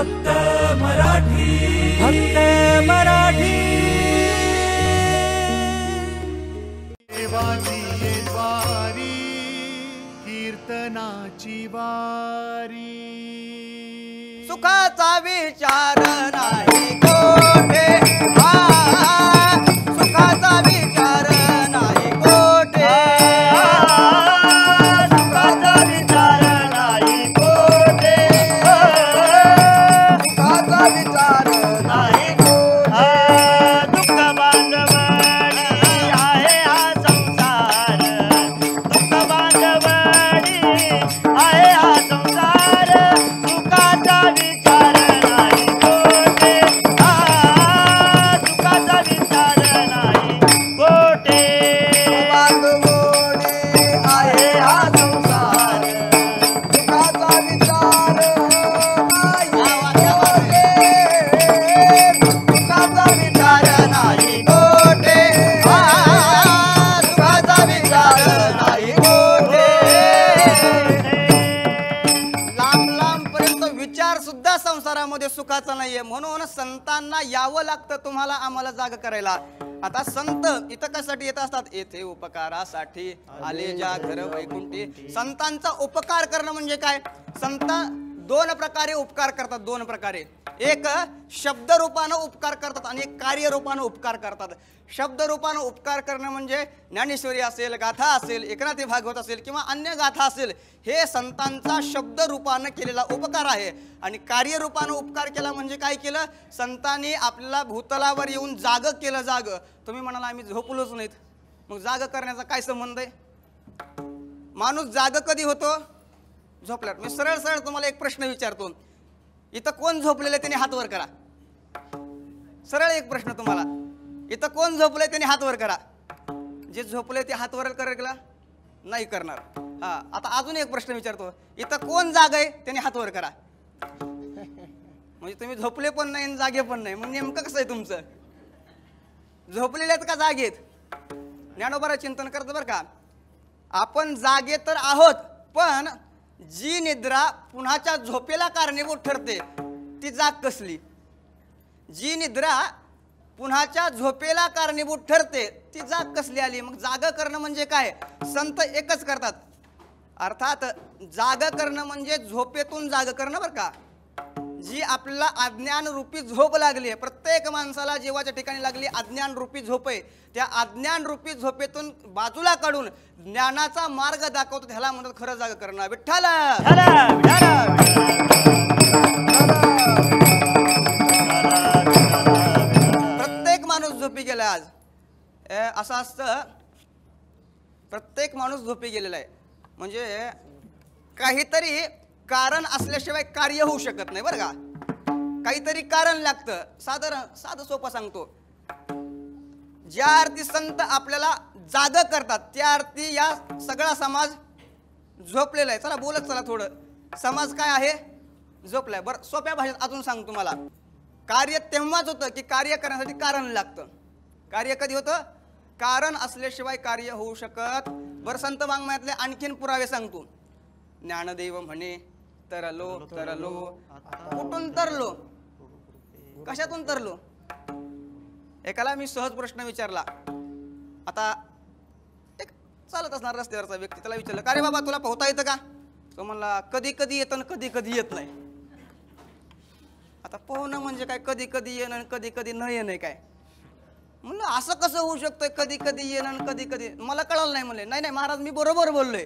फक्त मराठी, फक्त मराठी। देवाची वारी, कीर्तनाची वारी, सुखाचा विचार नाही कोठे, सुखाचा विचार नाही कोठे, सुखाचा विचार नाही कोठे, सुखाचा विचार नाही कोठे, दुःख बांधवडी आहे हा संसार, दुःख बांधवडी आहे हा संसार, सुखाचा विचार नाही कोठे, सुखाचा विचार नाही कोठे, बांधवडी आहे हा संसार, सुखाचा विचार सुखाचा विचार नाही कोठे, सुखाचा विचार नाही कोठे। लांब लांब पर्यंत विचार सुद्धा संसारामध्ये सुखाचा नाहीये, म्हणून संतांना यावं लागतं तुम्हाला आम्हाला जाग करायला। आता संत इथं कशासाठी येत असतात? येथे उपकारासाठी आले ज्या घर वैकुंठी। संतांचा उपकार करणं म्हणजे काय? संत दोन प्रकारे उपकार करतात, दोन प्रकारे। एक शब्द रूपानं उपकार करतात आणि एक कार्य रूपानं उपकार करतात। शब्द रूपानं उपकार करणं म्हणजे ज्ञानेश्वरी असेल, गाथा असेल, एकनाथी भागवत असेल किंवा अन्य गाथा असेल, हे संतांचा शब्द रूपानं केलेला उपकार आहे। आणि कार्य रूपानं उपकार केला म्हणजे काय केलं? संतांनी आपल्याला भूतलावर येऊन जाग केलं। जाग तुम्ही म्हणाला आम्ही झोपलोच नाहीत, मग जाग करण्याचा काय संबंध आहे? माणूस जाग कधी होतो? झोपल्यावर। मी सरळ सरळ तुम्हाला एक प्रश्न विचारतो, इथं कोण झोपलेलं त्याने हात वर करा। सरळ एक प्रश्न तुम्हाला, इथं कोण झोपलंय त्याने हात वर करा। जे झोपले ते हात वर करेल नाही करणार। आता अजून एक प्रश्न विचारतो, इथं कोण जाग आहे त्याने हात वर करा। म्हणजे तुम्ही झोपले पण नाही आणि जागे पण नाही, मग नेमकं कसं आहे तुमचं? झोपलेले आहेत का जागेत? ज्ञानोबारा चिंतन करतो बरं का, आपण जागे तर आहोत, पण जी निद्रा पुन्हाच्या झोपेला कारणीभूत ठरते ती जाग कसली? जी निद्रा पुन्हाच्या झोपेला कारणीभूत ठरते ती जाग कसली आली? मग जाग करणं म्हणजे काय? संत एकच करतात, अर्थात जाग करणं म्हणजे झोपेतून जाग करणं बरं का। जी आपल्याला अज्ञान रूपी झोप लागली आहे, प्रत्येक माणसाला जीवाच्या ठिकाणी लागली अज्ञान रूपी झोप आहे, त्या अज्ञान रूपी झोपेतून बाजूला काढून ज्ञानाचा मार्ग दाखवतो, त्याला म्हणतात खरं जाग करणं। विठ्ठल प्रत्येक माणूस झोपी गेला आज, असं असतं प्रत्येक माणूस झोपी गेलेला आहे, म्हणजे काहीतरी कारण असल्याशिवाय कार्य होऊ शकत नाही बरं का। काहीतरी कारण लागतं। साधं सोपं सांगतो, ज्या अर्थी संत आपल्याला जाग करतात त्या अर्थी या सगळा समाज झोपलेला आहे। चला बोलत चला थोडं, समाज काय आहे? झोपलाय। बरं सोप्या भाषेत अजून सांगतो तुम्हाला, कार्य तेव्हाच होतं की कार्य करण्यासाठी कारण लागतं। कार्य कधी होतं? कारण असल्याशिवाय कार्य होऊ शकत। बरं संत वाङ्मयातले आणखीन पुरावे सांगतो, ज्ञानदेव म्हणे तरलो तरलो, कुठून तरलो? कशातून तरलो? एकाला मी सहज प्रश्न विचारला, आता एक चालत असणार रस्त्यावरचा व्यक्ती, त्याला विचारलं का रे बाबा तुला पोहता येतं का? तो म्हणला कधी कधी येतं आणि कधी कधी येत नाही। आता पोहणं म्हणजे काय? कधी कधी येणं आणि कधी कधी न येणं काय? म्हणलं असं कसं होऊ शकतंय कधी कधी येणं आणि कधी कधी? मला कळलं नाही म्हणले। नाही महाराज मी बरोबर बोललोय,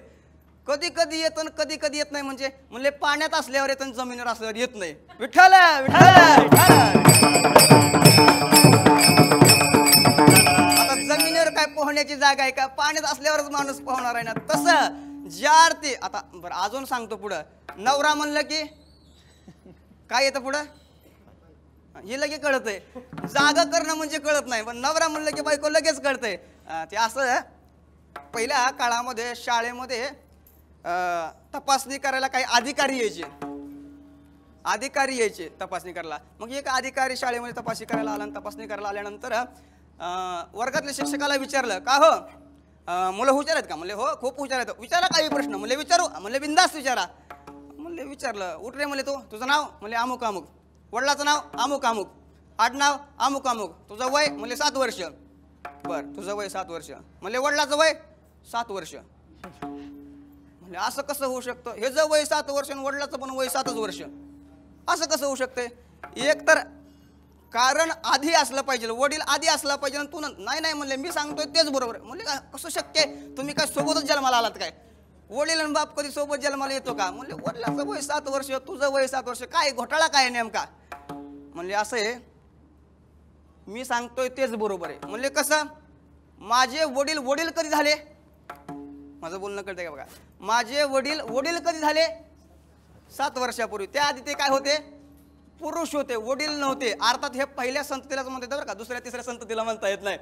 कधी कधी येतं आणि कधी कधी येत नाही म्हणजे म्हणले पाण्यात असल्यावर येतं आणि जमिनीवर असल्यावर येत नाही। विठ्ठल आता जमिनीवर काय पोहण्याची जागा आहे का? पाण्यात असल्यावरच माणूस पोहणार आहे ना। तसं ज्या अर्थी आता बरं अजून सांगतो पुढं, नवरा म्हणलं की काय येतं पुढं? हे लगेच कळतंय। जागा करणं म्हणजे कळत नाही, पण नवरा म्हणलं की बायको लगेच कळतंय। ते असं पहिल्या काळामध्ये शाळेमध्ये तपासणी करायला काही अधिकारी यायचे तपासणी करायला। मग एक अधिकारी शाळेमध्ये तपासणी करायला आला, तपासणी करायला आल्यानंतर वर्गातल्या शिक्षकाला विचारलं का हो मुलं हुशार आहेत का? म्हणले हो खूप हुशार आहेत। विचारा काही प्रश्न? म्हणले विचारू। म्हणले बिंदास विचारा। म्हणले विचारलं, उठ रे म्हणले तुझं नाव? म्हणले अमुक अमुक। वडिलाचं नाव अमुक अमुक, आडनाव अमुक अमुक, तुझं वय म्हणले 7 वर्ष. बर, तुझं वय 7 वर्ष म्हणले वडिलाचं वय 7 वर्ष. म्हणजे असं कसं होऊ शकतं? हे जर वय 7 वर्ष आणि वडिलाचं पण वय 7च वर्ष, असं कसं होऊ शकतंय? एक तर कारण आधी असलं पाहिजे, वडील आधी असला पाहिजे आणि तू नाही नाही म्हणले मी सांगतोय तेच बरोबर. म्हणले कसं शक्य आहे? तुम्ही काय सोबतच जन्माला आलात काय? वडील आणि बाप कधी सोबत जन्माला येतो का? म्हणले वडिलाचं वय 7 वर्ष, तुझं वय 7 वर्ष, काय घोटाळा काय नेमका? म्हणले असं आहे, मी सांगतोय तेच बरोबर आहे. म्हणले कसं? माझे वडील वडील कधी झाले? माझं बोलणं कळतंय का बघा? माझे वडील वडील कधी झाले? 7 वर्षापूर्वी. त्याआधी ते काय होते? पुरुष होते, वडील नव्हते. अर्थात हे पहिल्या संततीलाच म्हणतात बरं का, दुसऱ्या तिसऱ्या संततीला म्हणता येत नाही.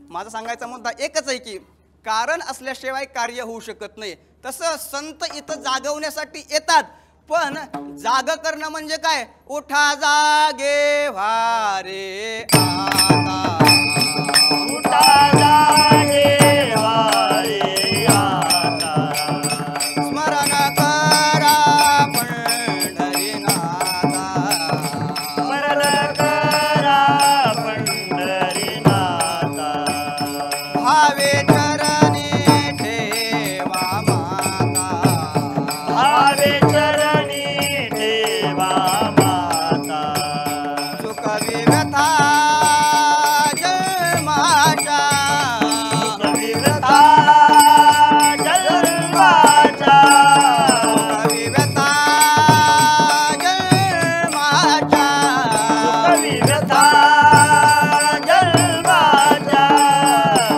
माझा सांगायचा मुद्दा एकच आहे की कारण असल्याशिवाय कार्य होऊ शकत नाही. तसं संत इथं जागवण्यासाठी येतात, पण जाग करणं म्हणजे काय? उठा जागे वारे आता, उठा जागे वारे आता, स्मरण करा पंढरीनाथा, स्मरण करा पंढरीनाथा, भावे चरणी ठेवा माता, भावे चरणी ठेवा माता, चुकवी व्यथा जन्माच्या, कविता जन्माचा, चुकवी व्यथा जन्माच्या, कविता जन्माचा,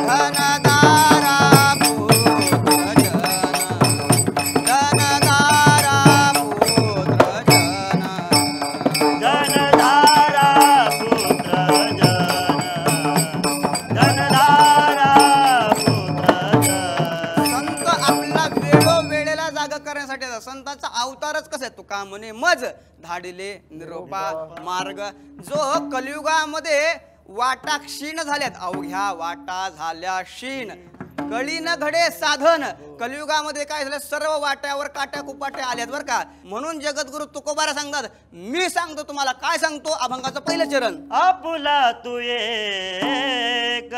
धनदारा पुत्र जन, धनदारा पुत्र जन, धनधारा पुत्र जन, धनधारा पुत्र जन. संत आपला वेळोवेळेला जागा करण्यासाठी येतात. संतांचा अवतारच कसा आहे? तुका म्हणे मज धाडिले निरोपा मार्ग. जो कलियुगामध्ये वाटा क्षीण झाल्यात, अवघ्या वाटा झाल्या क्षीण, कळी न घडे साधन. कलियुगामध्ये काय झालं? सर्व वाट्यावर काट्या कुपाट्या आल्यात बरं का. म्हणून जगद्गुरु तुकोबारा सांगतात, मी सांगतो तुम्हाला. काय सांगतो? अभंगाचं पहिलं चरण. आपुला तू एक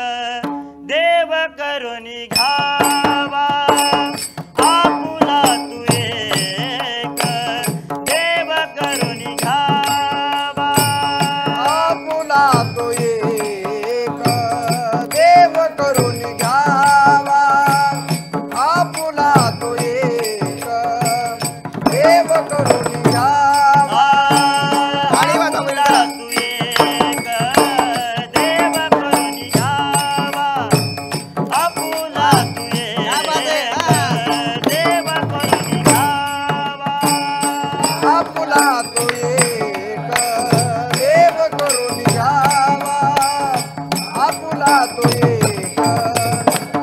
देव करुणी घावा, आपुला तू एक देव करुणी घावा, आपुला तो एक देव करून घ्यावा, आपुला तो एक देव करून घ्यावा, आणि वाचा आपुला तू एक देव करुणी घावा, आपुला तू क्या बात है? एक देव करुणी घावा, आपुला तो एक देव करून घ्यावा, आपुला तो एक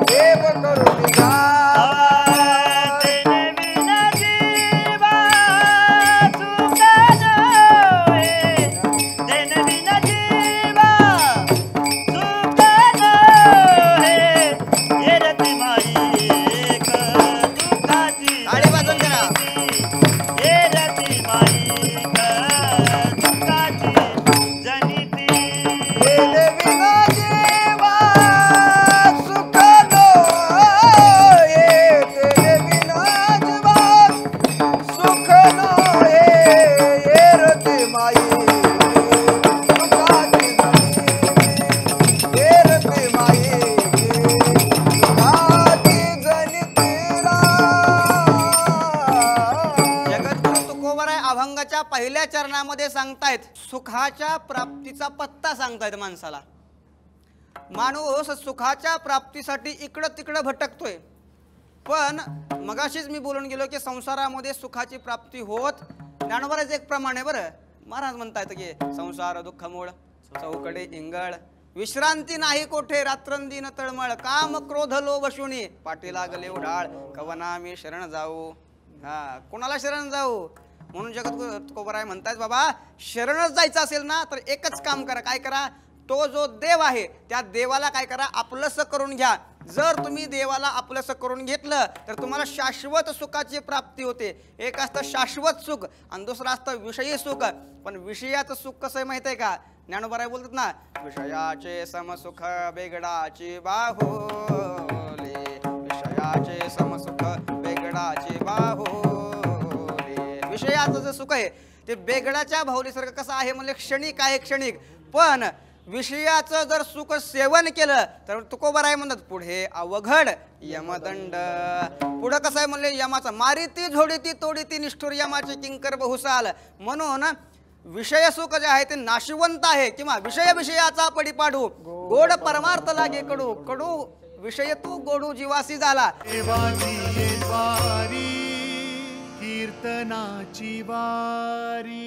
देव करून घ्यावा. तेने विना जीवा सुख नव्हे, तेने विना जीवा सुख नव्हे, ये रती माई एक दुःखाची टाळी वाजवून करा. ये रती माई एक दुःखाची जनिती. तेने विना जीवा सुख नये, तेने विना जीवा सुख नये, ये रती माई सुखाची जनिती, ये रती माई सुखाची जनितीला. जगद्गुरु तुकोबाराय अभंगाच्या पहिल्या चरणामध्ये सांगतायत, सुखाच्या प्राप्तीचा पत्ता सांगतायत माणसाला. माणूस सुखाच्या प्राप्तीसाठी इकडं तिकडं भटकतोय, पण मगाशीच मी बोलून गेलो की संसारामध्ये सुखाची प्राप्ती होत ज्ञानोबाराचं एक प्रमाण आहे बरं. महाराज म्हणतायत की संसार दुःख मूळ, चौकडे इंगळ, विश्रांती नाही कोठे, रात्रंदिन तळमळ, काम क्रोध लोभ शुनी, पाठी लागले उढाळ, कवना मी शरण जाऊ. हा, कोणाला शरण जाऊ? म्हणून जगद्गुरु तुकोबाराय म्हणतायत, बाबा शरणच जायचं असेल ना तर एकच काम करा. काय करा? तो जो देव आहे त्या देवाला काय करा, आपलंसं करून घ्या. जर तुम्ही देवाला आपलंसं करून घेतलं तर तुम्हाला शाश्वत सुखाची प्राप्ती होते. एक असतं शाश्वत सुख आणि दुसरं असतं विषयी सुख. पण विषयाचं सुख कसं आहे माहिती आहे का? ज्ञानोबा बोलतात ना, विषयाचे समसुख बेगडाची बाहुली, विषयाचे समसुख बेगडाची बाहुली. विषयाचं जे सुख आहे ते बेगडाच्या बाहुलीसारखं कसं आहे म्हणजे क्षणिक आहे, क्षणिक. पण विषयाचं जर सुख सेवन केलं तर तुकोबर आहे म्हणतात, पुढे अवघड यमदंड. पुढं कसं आहे म्हणले, यमाचा मारिती झोडीती तोडीती निष्ठुर यमाचे किंकर बहुसाल. म्हणून विषय सुख जे आहे ते नाशिवंत आहे, किंवा विषयाचा पडीपाडू गोड परमार्थ लागे कडू, कडू विषय तू गोडू जीवासी झाला. देवाची येत वारी कीर्तनाची वारी.